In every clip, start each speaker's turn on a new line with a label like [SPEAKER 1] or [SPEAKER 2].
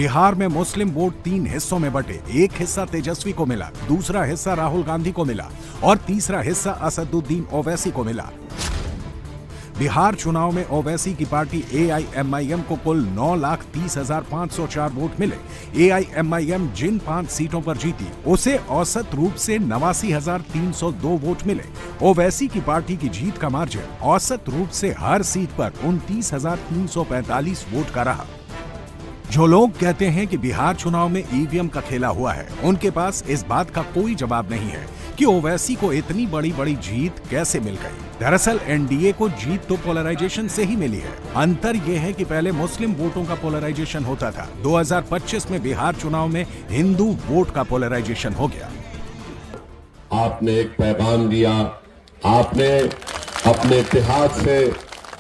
[SPEAKER 1] बिहार में मुस्लिम वोट 3 हिस्सों में बटे। एक हिस्सा तेजस्वी को मिला, दूसरा हिस्सा राहुल गांधी को मिला और तीसरा हिस्सा असदुद्दीन ओवैसी को मिला। बिहार चुनाव में ओवैसी की पार्टी AIMIM को कुल 9,30,504 वोट मिले। AIMIM जिन 5 सीटों पर जीती उसे औसत रूप से 89,302 वोट मिले। ओवैसी की पार्टी की जीत का मार्जिन औसत रूप से हर सीट पर 29,345 वोट का रहा। जो लोग कहते हैं कि बिहार चुनाव में EVM का खेला हुआ है, उनके पास इस बात का कोई जवाब नहीं है कि ओवैसी को इतनी बड़ी जीत कैसे मिल गई। दरअसल NDA को जीत तो पोलराइजेशन से ही मिली है। अंतर यह है कि पहले मुस्लिम वोटों का पोलराइजेशन होता था। 2025 में बिहार चुनाव में हिंदू वोट का पोलराइजेशन हो गया।
[SPEAKER 2] आपने एक पैगाम दिया, आपने अपने इत्तेहाद से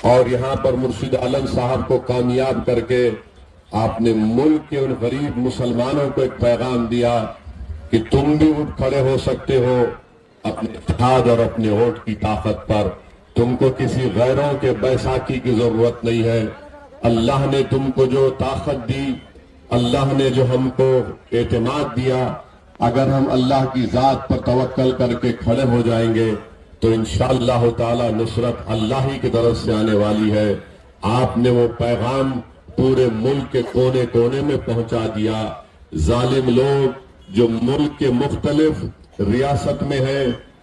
[SPEAKER 2] और यहाँ पर मुर्शिद आलम साहब को कामयाब करके आपने मुल्क के उन गरीब मुसलमानों को एक पैगाम दिया कि तुम भी उठ खड़े हो सकते हो अपने इत्तेहाद और अपने वोट की ताकत पर। तुमको किसी गैरों के बैसाखी की जरूरत नहीं है। अल्लाह ने तुमको जो ताकत दी, अल्लाह ने जो हमको एतमाद दिया, अगर हम अल्लाह की जात पर तवक्कल करके खड़े हो जाएंगे तो इंशाअल्लाह ताला नुसरत अल्लाह ही की तरफ से आने वाली है। आपने वो पैगाम पूरे मुल्क के कोने कोने में पहुंचा दिया। जालिम लोग जो मुल्क के मुख्तलिफ रियासत में है,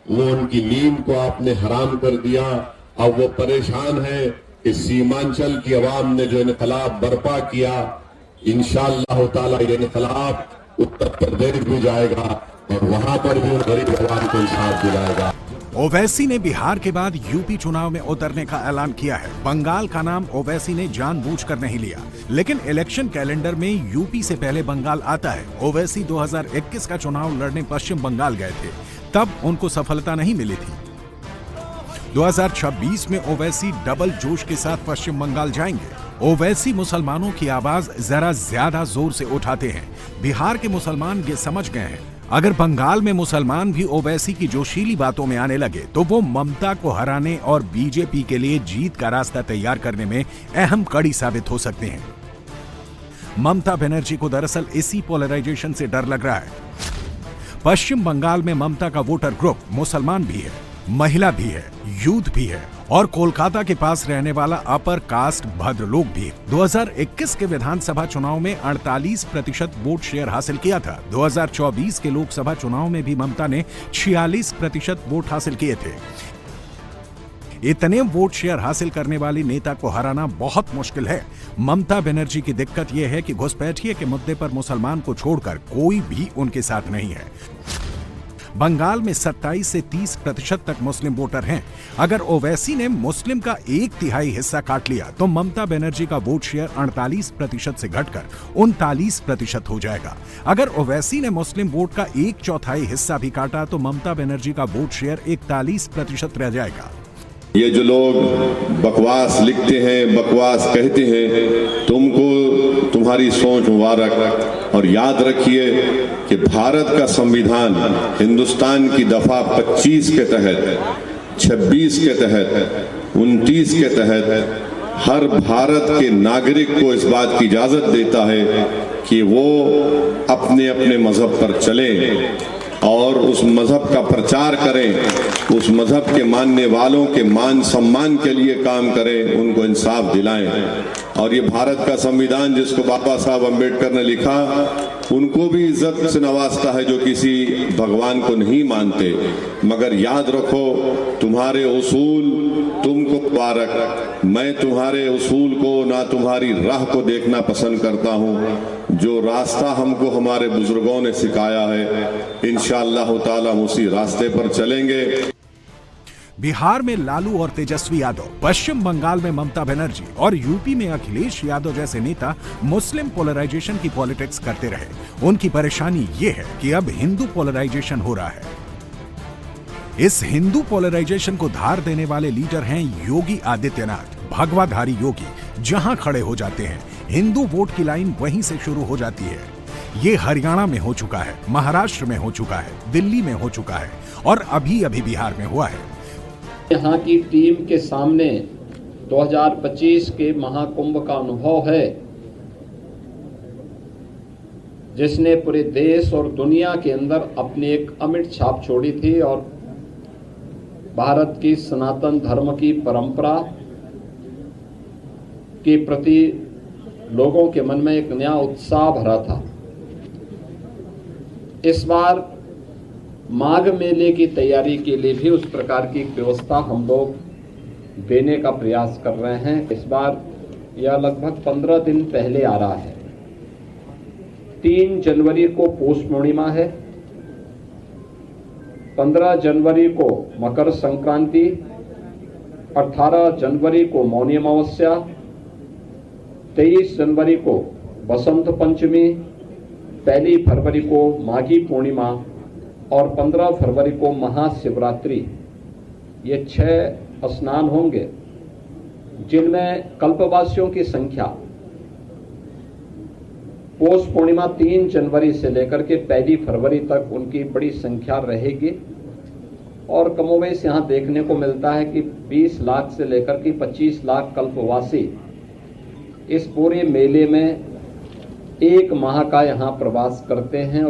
[SPEAKER 2] वो उनकी नींद को आपने हराम कर दिया। अब वो परेशान है कि सीमांचल की आवाम ने जो इनकलाब बर्पा किया, इंशाअल्लाह ताला ये इनकलाब उत्तर प्रदेश भी जाएगा और वहां पर भी उन गरीब आवाम को इंसाफ दिलाएगा।
[SPEAKER 1] ओवैसी ने बिहार के बाद यूपी चुनाव में उतरने का ऐलान किया है। बंगाल का नाम ओवैसी ने जानबूझकर नहीं लिया, लेकिन इलेक्शन कैलेंडर में यूपी से पहले बंगाल आता है। ओवैसी 2021 का चुनाव लड़ने पश्चिम बंगाल गए थे, तब उनको सफलता नहीं मिली थी। 2026 में ओवैसी डबल जोश के साथ पश्चिम बंगाल जाएंगे। ओवैसी मुसलमानों की आवाज जरा ज्यादा जोर से उठाते हैं। बिहार के मुसलमान ये समझ गए हैं, अगर बंगाल में मुसलमान भी ओवैसी की जोशीली बातों में आने लगे तो वो ममता को हराने और बीजेपी के लिए जीत का रास्ता तैयार करने में अहम कड़ी साबित हो सकते हैं। ममता बनर्जी को दरअसल इसी पोलराइजेशन से डर लग रहा है। पश्चिम बंगाल में ममता का वोटर ग्रुप मुसलमान भी है, महिला भी है, यूथ भी है और कोलकाता के पास रहने वाला अपर कास्ट भद्रलोक भी। 2021 के विधानसभा चुनाव में 48% वोट शेयर हासिल किया था। 2024 के लोकसभा चुनाव में भी ममता ने 46% वोट हासिल किए थे। इतने वोट शेयर हासिल करने वाली नेता को हराना बहुत मुश्किल है। ममता बनर्जी की दिक्कत यह है कि घुसपैठिए के मुद्दे पर मुसलमान को छोड़कर कोई भी उनके साथ नहीं है। बंगाल में 27 से 30% तक मुस्लिम वोटर हैं। अगर ओवैसी ने मुस्लिम का 1/3 हिस्सा काट लिया तो ममता बनर्जी का वोट शेयर 48% से घटकर 39% हो जाएगा। अगर ओवैसी ने मुस्लिम वोट का 1/4 हिस्सा भी काटा तो ममता बनर्जी का वोट शेयर 41% रह जाएगा।
[SPEAKER 2] ये जो लोग बकवास लिखते हैं, बकवास कहते हैं, तुमको तुम्हारी सोच मुबारक। और याद रखिए कि भारत का संविधान हिंदुस्तान की दफा 25 के तहत, 26 के तहत, 29 के तहत हर भारत के नागरिक को इस बात की इजाजत देता है कि वो अपने अपने मजहब पर चलें और उस मजहब का प्रचार करें, उस मजहब के मानने वालों के मान सम्मान के लिए काम करें, उनको इंसाफ दिलाएं। और ये भारत का संविधान जिसको बाबा साहब अम्बेडकर ने लिखा, उनको भी इज्जत से नवाजता है जो किसी भगवान को नहीं मानते। मगर याद रखो, तुम्हारे उसूल तुमको मुबारक। मैं तुम्हारे उसूल को ना तुम्हारी राह को देखना पसंद करता हूँ। जो रास्ता हमको हमारे बुजुर्गों ने सिखाया है, इंशाअल्लाह ताला हम उसी रास्ते पर चलेंगे।
[SPEAKER 1] बिहार में लालू और तेजस्वी यादव, पश्चिम बंगाल में ममता बनर्जी और यूपी में अखिलेश यादव जैसे नेता मुस्लिम पोलराइजेशन की पॉलिटिक्स करते रहे। उनकी परेशानी ये है कि अब हिंदू पोलराइजेशन हो रहा है। इस हिंदू पोलराइजेशन को धार देने वाले लीडर हैं योगी आदित्यनाथ, भगवाधारी योगी। जहां खड़े हो जाते हैं, हिंदू वोट की लाइन वहीं से शुरू हो जाती है। ये हरियाणा में हो चुका है, महाराष्ट्र में हो चुका है, दिल्ली में हो चुका है और अभी अभी बिहार में हुआ है।
[SPEAKER 3] यहाँ की टीम के सामने 2025 के महाकुंभ का अनुभव है जिसने पूरे देश और दुनिया के अंदर अपनी एक अमिट छाप छोड़ी थी और भारत की सनातन धर्म की परंपरा के प्रति लोगों के मन में एक नया उत्साह भरा था। इस बार माघ मेले की तैयारी के लिए भी उस प्रकार की व्यवस्था हम लोग देने का प्रयास कर रहे हैं। इस बार यह लगभग 15 दिन पहले आ रहा है। 3 जनवरी को पौष पूर्णिमा है, 15 जनवरी को मकर संक्रांति, 18 जनवरी को मौनी अमावस्या, 23 जनवरी को बसंत पंचमी, 1 फरवरी को माघी पूर्णिमा और 15 फरवरी को महाशिवरात्रि। ये 6 स्नान होंगे जिनमें कल्पवासियों की संख्या पौष पूर्णिमा 3 जनवरी से लेकर के 1 फरवरी तक उनकी बड़ी संख्या रहेगी। और कमोवेश यहाँ देखने को मिलता है कि 20 लाख से लेकर के 25 लाख कल्पवासी इस पूरे मेले में 1 माह का यहाँ प्रवास करते हैं।